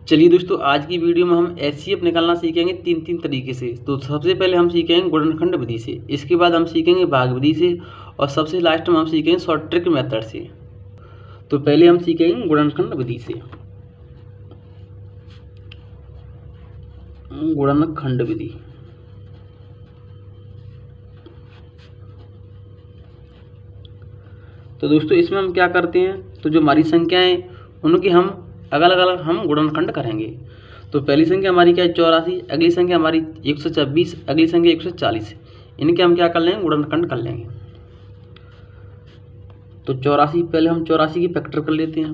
चलिए दोस्तों, आज की वीडियो में हम एचसीएफ निकालना सीखेंगे तीन तरीके से। तो सबसे पहले हम सीखेंगे गुणनखंड विधि से, इसके बाद हम सीखेंगे भाग विधि से और सबसे लास्ट में हम सीखेंगे शॉर्ट ट्रिक मेथड से। तो पहले हम सीखेंगे गुणनखंड विधि से। गुणनखंड विधि। तो दोस्तों इसमें हम क्या करते हैं, तो जो हमारी संख्याएं उनके हम अलग अलग गुणनखंड करेंगे। तो पहली संख्या हमारी क्या है 84, अगली संख्या हमारी 126, अगली संख्या 140। इनके हम क्या कर लेंगे, गुणनखंड कर लेंगे। तो 84, पहले हम 84 की फैक्टर कर लेते हैं।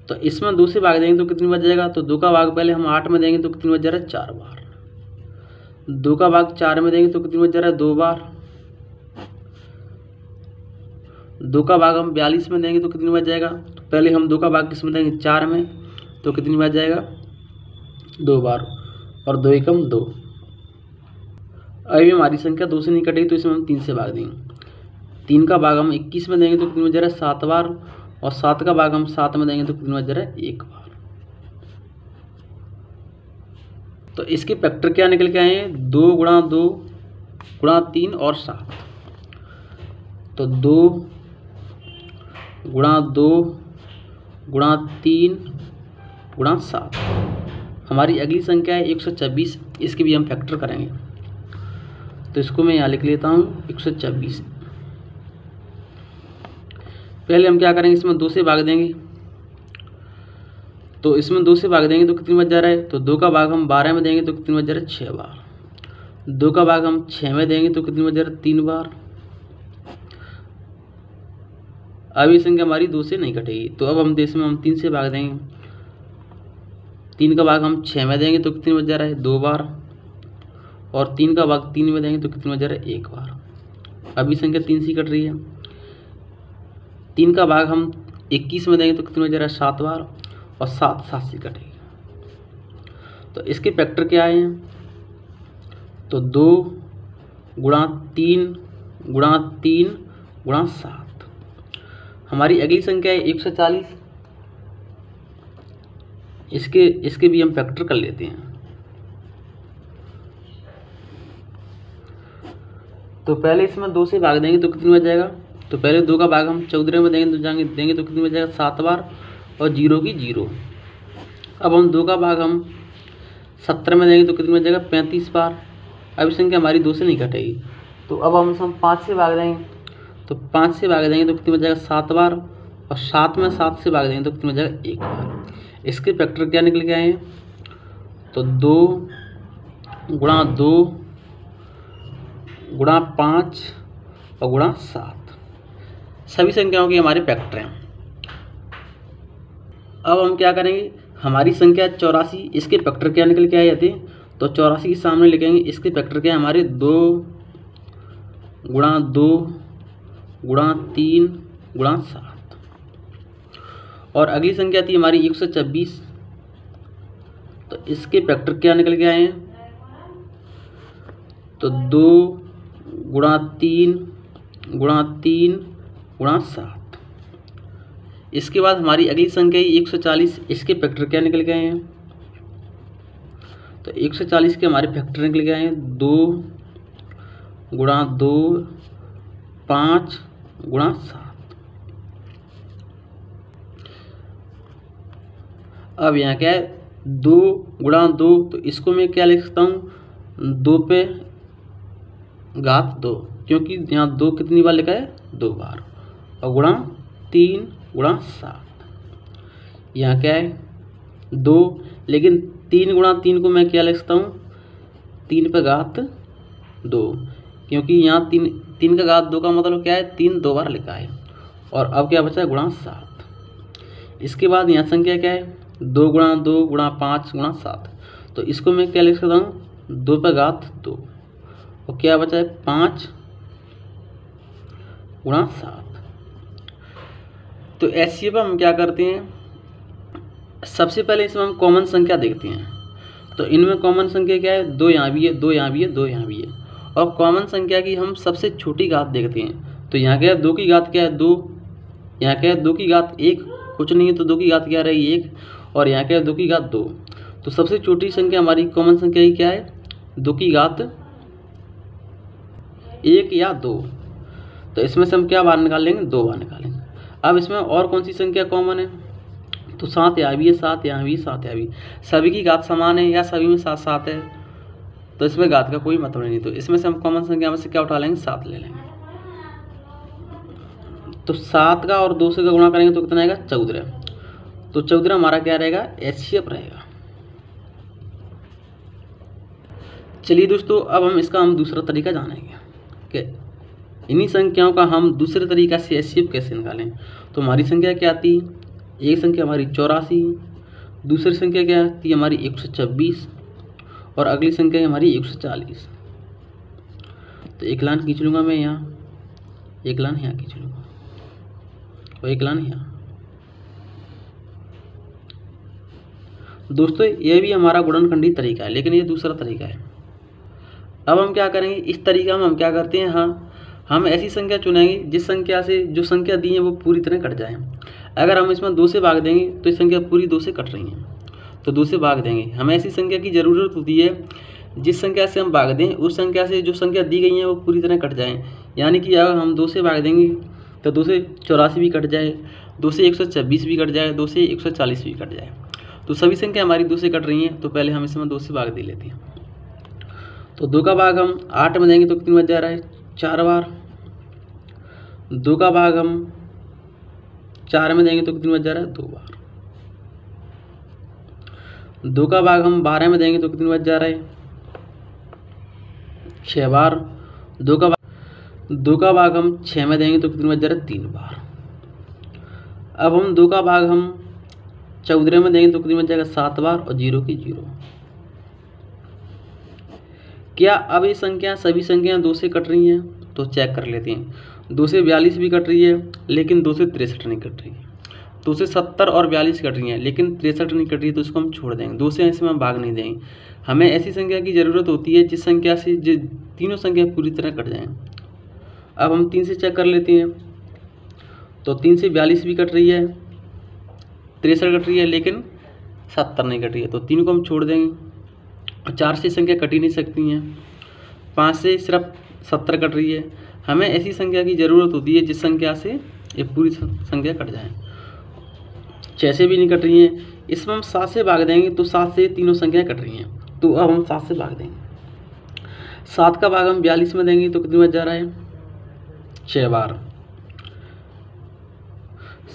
तो इसमें 2 से भाग देंगे तो कितनी बच जाएगा, तो 2 का भाग पहले हम 8 में देंगे तो कितनी बच जा रहा है 4 बार। 2 का भाग 4 में देंगे तो कितनी बच जा रहा है 2 बार। 2 का भाग हम 42 में देंगे तो कितनी बच जाएगा, तो पहले हम 2 का भाग किस में देंगे 4 में, तो कितनी बच जाएगा 2 बार। और 2 एकम 2। अभी हमारी संख्या 2 से नहीं कटेगी तो इसमें हम 3 से भाग देंगे। 3 का भाग हम 21 में देंगे तो कितनी बच जा रहा है 7 बार। और 7 का भाग हम 7 में देंगे तो कितनी बच जा रहा है 1 बार। तो इसके फैक्टर क्या निकल के आए हैं, 2 गुणा 2 गुणा 3 और 7। तो 2 गुणा 2 गुणा 3 गुणा 7। हमारी अगली संख्या है 126, इसके भी हम फैक्टर करेंगे। तो इसको मैं यहाँ लिख लेता हूँ 126। पहले हम क्या करेंगे, इसमें 2 से भाग देंगे। तो इसमें 2 से भाग देंगे तो कितनी बच जा रहा है, तो 2 का भाग हम 12 में देंगे तो कितनी बच जा रहा है 6 बार। 2 का भाग हम 6 में देंगे तो कितनी बच जा रहा है 3 बार। अब ये संख्या हमारी 2 से नहीं कटेगी, तो अब हम इसमें हम 3 से भाग देंगे। 3 का भाग हम 6 में देंगे तो कितनी बच जा रहा है 2 बार। और 3 का भाग 3 में देंगे तो कितनी बच जा रहा है 1 बार। अब ये संख्या 3 से कट रही है। 3 का भाग हम 21 में देंगे तो कितनी बच जा रहा है 7 बार। और 7 से कटेगी। तो इसके फैक्टर क्या है, तो 2 गुणा 3 गुणा 3 गुणा 7। हमारी अगली संख्या है 140। इसके भी हम फैक्टर कर लेते हैं। तो पहले इसमें 2 से भाग देंगे तो कितनी बच जाएगा, तो पहले 2 का भाग हम 14 में देंगे तो कितनी बच जाएगा 7 बार। और 0 की 0। अब हम 2 का भाग हम 17 में देंगे तो कितनी बच जाएगा 35 बार। अब संख्या हमारी 2 से नहीं घटेगी, तो अब हम 5 से भाग देंगे। तो 5 से भाग देंगे तो कितनी बच जाएगा 7 बार। और 7 में 7 से भाग देंगे तो कितनी बच जाएगा 1 बार। इसके फैक्टर क्या निकल के आए हैं, तो 2 गुणा 2 गुणा 5 और गुणा 7। सभी संख्याओं के हमारे फैक्टर हैं। अब हम क्या करेंगे, हमारी संख्या 84, इसके फैक्टर क्या निकल के आए थे, तो 84 के सामने लिखेंगे इसके फैक्टर क्या है हमारे 2 गुणा 2 गुणा 3 गुणा 7। और अगली संख्या थी हमारी 126। तो इसके फैक्टर क्या निकल के आए हैं, तो 2 गुणा 3 गुणा 3 गुणा 7। इसके बाद हमारी अगली संख्या है 140। इसके फैक्टर क्या निकल गए हैं, तो 140 के हमारे फैक्टर निकल गए हैं 2 गुणा 2 5 गुणा 7। अब यहाँ क्या है 2 गुणा 2, तो इसको मैं क्या लिख सकता हूँ 2 पे घात 2, क्योंकि यहाँ 2 कितनी बार लिखा है 2 बार। और गुणा 3 गुणा 7। यहाँ क्या है 2, लेकिन 3 गुणा 3 को मैं क्या लिख सकता हूँ 3 पे घात 2, क्योंकि यहाँ 3 का घात 2 का मतलब क्या है 3 2 बार लिखा है। और अब क्या बचा है गुणा 7। इसके बाद यहाँ संख्या क्या है 2 गुणा 2 गुणा 5 गुणा 7। तो इसको मैं क्या लिख सकता हूँ 2 पे घात 2। और क्या बचा है 5 गुणा 7। तो एचसीएफ में हम क्या करते हैं, सबसे पहले इसमें हम कॉमन संख्या देखते हैं। तो इनमें कॉमन संख्या क्या है, 2 यहाँ भी है, 2 यहाँ भी है, 2 यहाँ भी है। और कॉमन संख्या की हम सबसे छोटी घात देखते हैं। तो यहाँ क्या है 2 की घात क्या है 2, यहाँ क्या है 2 की घात 1 कुछ नहीं है, तो 2 की घात क्या रहेगी 1, और यहाँ क्या है 2 की घात 2। तो सबसे छोटी संख्या हमारी कॉमन संख्या ही क्या है 2 की घात 1 या 2। तो इसमें से हम क्या बाहर निकालेंगे 2 बाहर निकालेंगे। अब इसमें और कौन सी संख्या कॉमन है, तो 7 यहाँ भी है, 7 यहाँ भी, 7 यहाँ भी, सभी की घात समान है या सभी में 7 7 है, तो इसमें घात का कोई मतलब नहीं। तो इसमें से हम कॉमन संख्या में से क्या उठा लेंगे 7 ले लेंगे। तो 7 का और 2 से का गुणा करेंगे तो कितना आएगा 14। तो 14 हमारा क्या रहेगा HCF रहेगा। चलिए दोस्तों, अब हम दूसरा तरीका जानेंगे कि इन्हीं संख्याओं का हम दूसरे तरीका से HCF कैसे निकालें। तो हमारी संख्या क्या आती, एक संख्या हमारी 84, दूसरी संख्या क्या आती हमारी 126, और अगली संख्या है हमारी 140। तो एक लाइन खींच लूँगा मैं यहाँ, एक लाइन यहाँ खींच लूँगा और एक लाइन यहाँ। दोस्तों ये भी हमारा गुणनखंडी तरीका है, लेकिन ये दूसरा तरीका है। अब हम क्या करेंगे, इस तरीका में हम क्या करते हैं, हाँ हम ऐसी संख्या चुनेंगे जिस संख्या से जो संख्या दी है वो पूरी तरह कट जाए। अगर हम इसमें 2 से भाग देंगे तो ये संख्या पूरी 2 से कट रही है, तो 2 से भाग देंगे। हमें ऐसी संख्या की ज़रूरत होती है जिस संख्या से हम भाग दें उस संख्या से जो संख्या दी गई है वो पूरी तरह कट जाए। यानी कि अगर हम 2 से भाग देंगे तो 2 से 84 भी कट जाए, 2 से 126 भी कट जाए, 2 से 140 भी कट जाए। तो सभी संख्या हमारी 2 से कट रही हैं, तो पहले हम इसमें 2 से भाग दे लेते हैं। तो 2 का भाग हम 8 में देंगे तो कितनी बच जा रहा है 4 बार। 2 का भाग हम 4 में देंगे तो कितनी बच जा रहा है 2 बार। 2 का भाग हम 12 में देंगे तो कितनी बच जा रहा है 6 बार। 2 का भाग हम 6 में देंगे तो कितनी बच जा रहा है 3 बार। अब हम 2 का भाग हम 14 में देंगे तो कितनी बच जाएगा 7 बार, और 0 की 0। क्या अब ये संख्या सभी संख्याएं 2 से कट रही हैं, तो चेक कर लेते हैं। 2 से 42 भी कट रही है लेकिन 2 से 63 नहीं कट रही है। 2 से 70 और 42 कट रही हैं लेकिन 63 नहीं कट रही है, तो इसको हम छोड़ देंगे, 2 से इसमें हम भाग नहीं देंगे। हमें ऐसी संख्या की ज़रूरत होती है जिस संख्या से जो तीनों संख्या पूरी तरह कट जाएँ। अब हम 3 से चेक कर लेते हैं। तो 3 से 42 भी कट रही है, 63 कट रही है लेकिन 70 नहीं कट रही है, तो 3 को हम छोड़ देंगे। और 4 से संख्या कट ही नहीं सकती हैं। 5 से सिर्फ 70 कट रही है। हमें ऐसी संख्या की ज़रूरत होती है जिस संख्या से ये पूरी संख्या कट जाए। 6 से भी नहीं कट रही हैं, इसमें हम 7 से भाग देंगे तो 7 से तीनों संख्याएं कट रही हैं, तो अब हम 7 से भाग देंगे। 7 का भाग हम 42 में देंगे तो कितनी बच जा रहा है 6 बार।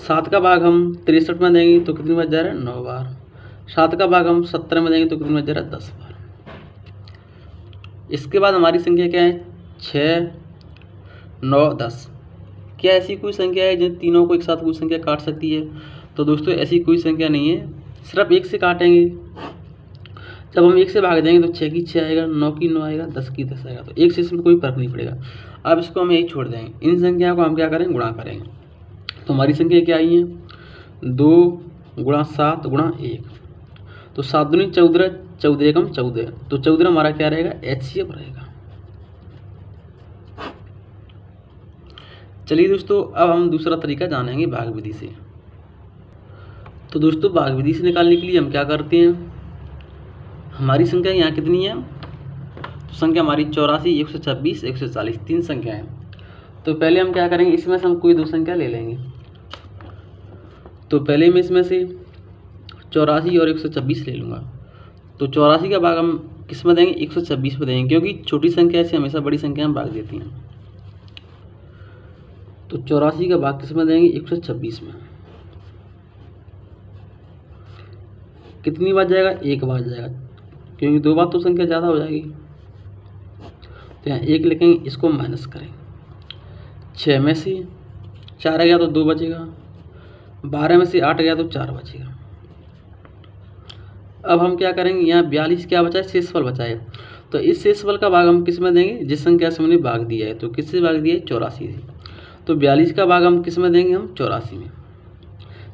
7 का भाग हम 63 में देंगे तो कितनी बच जा रहा है 9 बार। 7 का भाग हम 70 में देंगे तो कितनी बच जा रहा है 10 बार। इसके बाद हमारी संख्या क्या है 6, 9, 10। क्या ऐसी कोई संख्या है जिन तीनों को एक साथ कोई संख्या काट सकती है? तो दोस्तों ऐसी कोई संख्या नहीं है, सिर्फ 1 से काटेंगे। जब हम 1 से भाग देंगे तो 6 की 6 आएगा, 9 की 9 आएगा, 10 की 10 आएगा, तो 1 से इसमें कोई फर्क नहीं पड़ेगा। अब इसको हम यही छोड़ देंगे, इन संख्या को हम क्या करेंगे गुणा करेंगे। तो हमारी संख्या क्या आई है 2 गुणा 7 गुणा 1, तो 7 दूनी 14, 14 एकम 14, तो 14 हमारा क्या रहेगा HCF रहेगा। चलिए दोस्तों, अब हम दूसरा तरीका जानेंगे भाग विधि से। तो दोस्तों भाग विधि से निकालने के लिए हम क्या करते हैं, हमारी संख्या यहाँ कितनी है, तो संख्या हमारी 84, 126, 140, 3 संख्या है। तो पहले हम क्या करेंगे, इसमें से हम कोई 2 संख्या ले लेंगे। तो पहले मैं इसमें से 84 और 126 ले लूँगा। तो 84 का भाग हम किस में देंगे 126 में देंगे, क्योंकि छोटी संख्या से हमेशा बड़ी संख्या में भाग देती हैं। तो 84 का भाग किस में देंगे 126 में। कितनी बार जाएगा 1 बार जाएगा, क्योंकि 2 बार तो संख्या ज़्यादा हो जाएगी। तो यहाँ 1 लिखेंगे, इसको माइनस करेंगे। 6 में से 4 गया तो 2 बचेगा, 12 में से 8 गया तो 4 बचेगा। अब हम क्या करेंगे, यहाँ 42 क्या बचा है शेषफल बचा है। तो इस शेषफल का भाग हम किस में देंगे, जिस संख्या से हमने भाग दिया है। तो किससे भाग दिया है 84 से। तो 42 का भाग हम किस में देंगे, हम 84 में।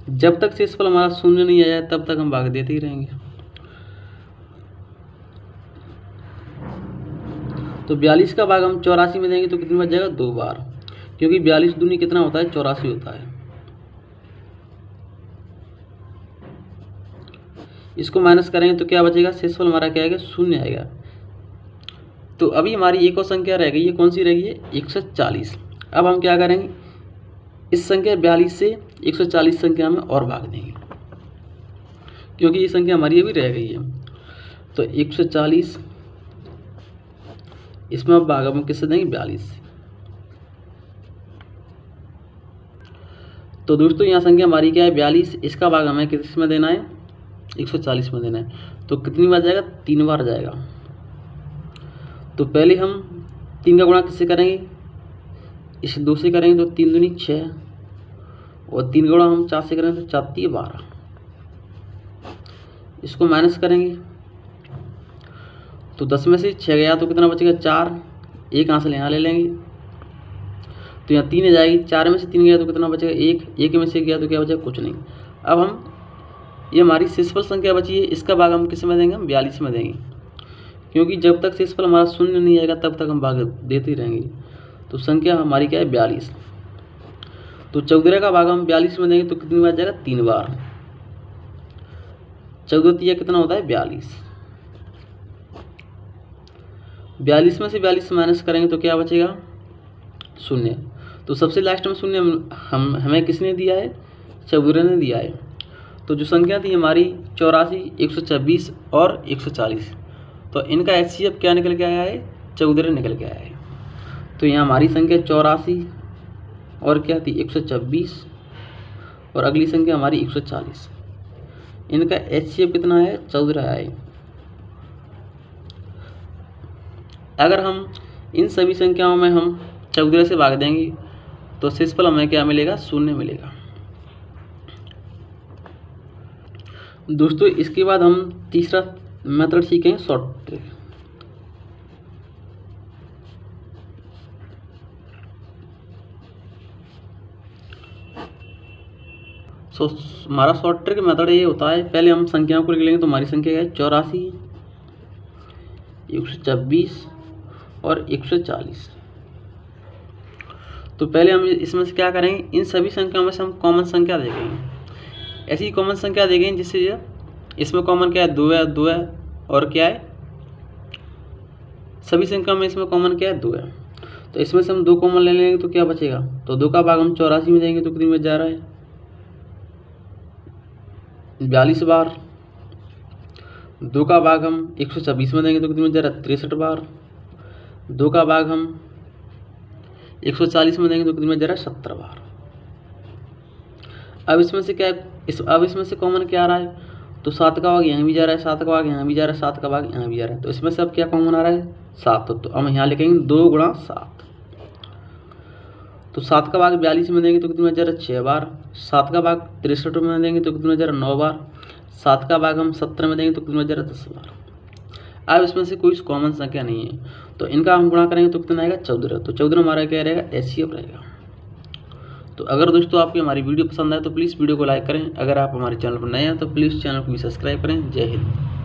जब तक शेषफल हमारा 0 नहीं आया तब तक हम भाग देते ही रहेंगे। तो 42 का भाग हम 84 में देंगे तो कितनी बच जाएगा 2 बार, क्योंकि 42 दूनी कितना होता है 84 होता है। इसको माइनस करेंगे तो क्या बचेगा, शेषफल हमारा क्या आएगा, 0 आएगा। तो अभी हमारी एक और संख्या रह गई है, कौन सी रह गई है, 140। अब हम क्या करेंगे, इस संख्या 42 से 140 संख्या में और भाग देंगे, क्योंकि ये संख्या हमारी अभी रह गई है। तो 140 इसमें अब भाग हम किससे देंगे, 42 से। तो दोस्तों यहाँ संख्या हमारी क्या है, 42, इसका भाग हमें किस में देना है, 140 में देना है। तो कितनी बार जाएगा, 3 बार जाएगा। तो पहले हम 3 का गुणा किससे करेंगे, इस 2 से करेंगे तो 3 दूनी 6, और 3 का गुणा हम 4 से करेंगे तो 4 3 12। इसको माइनस करेंगे तो 10 में से 6 गया तो कितना बचेगा, 4, एक यहाँ से यहाँ ले लेंगे तो यहाँ 3 आ जाएगी। 4 में से 3 गया तो कितना बचेगा, 1, 1 में से गया तो क्या बचेगा, कुछ नहीं। अब हम ये हमारी शेषफल संख्या बची है, इसका भाग हम किस में देंगे, हम 42 में देंगे, क्योंकि जब तक शेषफल हमारा 0 नहीं आएगा तब तक हम भाग देते ही रहेंगे। तो संख्या हमारी क्या है, 42। तो 14 का भाग हम 42 में देंगे तो कितनी बार जाएगा, 3 बार। 14 तिया कितना होता है, 42। 42 में से 42 माइनस करेंगे तो क्या बचेगा, 0। तो सबसे लास्ट में 0 हमें किसने दिया है, 14 ने दिया है। तो जो संख्या थी हमारी 84, 126 और 140, तो इनका HCF क्या निकल के आया है, 14 निकल के आया है। तो यहाँ हमारी संख्या 84 और क्या थी, 126, और अगली संख्या हमारी 140, इनका HCF कितना है, 14 है। अगर हम इन सभी संख्याओं में हम 14 से भाग देंगे तो शेषफल हमें क्या मिलेगा, 0 मिलेगा। दोस्तों इसके बाद हम तीसरा मेथड सीखेंगे, शॉर्ट ट्रिक। हमारा शॉर्ट ट्रिक मेथड ये होता है, पहले हम संख्याओं को लिख लेंगे। तो हमारी संख्या है 84, 126 और 140। तो पहले हम इसमें से क्या करेंगे, इन सभी संख्याओं में से हम कॉमन संख्या देखेंगे। ऐसी कॉमन संख्या देखेंगे जिससे इसमें कॉमन क्या है, 2 है, 2 है, और क्या है, सभी संख्याओं में इसमें कॉमन क्या है, 2 है। तो इसमें से हम 2 कॉमन ले लेंगे तो क्या बचेगा, तो 2 का भाग हम 84 में देंगे तो कितनी में जा रहा है, 42 बार। 2 का भाग हम 126 में देंगे तो कितनी में जा रहा है, 63 बार। 2 का भाग हम 140 में देंगे तो कितनी में जा रहा है, 70 बार। अब इसमें से क्या अब इसमें से कॉमन क्या आ रहा है, तो 7 का भाग यहाँ भी जा रहा है, 7 का भाग यहाँ भी जा रहा है, 7 का भाग यहाँ भी जा रहा है। तो इसमें से अब क्या कॉमन आ रहा है, 7। तो हम यहाँ लिखेंगे 2 गुणा 7। तो 7 का भाग 42 में देंगे तो कितनी में जा रहा है, 6 बार। 7 का भाग 63 में देंगे तो कितनी में जा रहा है, 9 बार। 7 का भाग हम 70 में देंगे तो कितनी में जा रहा है, 10 बार। अब इसमें से कोई कॉमन संख्या नहीं है, तो इनका हम गुणा करेंगे तो कितना आएगा, 14। तो 14 हमारा क्या रहेगा, HCF रहेगा। तो अगर दोस्तों आपकी हमारी वीडियो पसंद आए तो प्लीज़ वीडियो को लाइक करें। अगर आप हमारे चैनल पर नए हैं तो प्लीज़ चैनल को भी सब्सक्राइब करें। जय हिंद।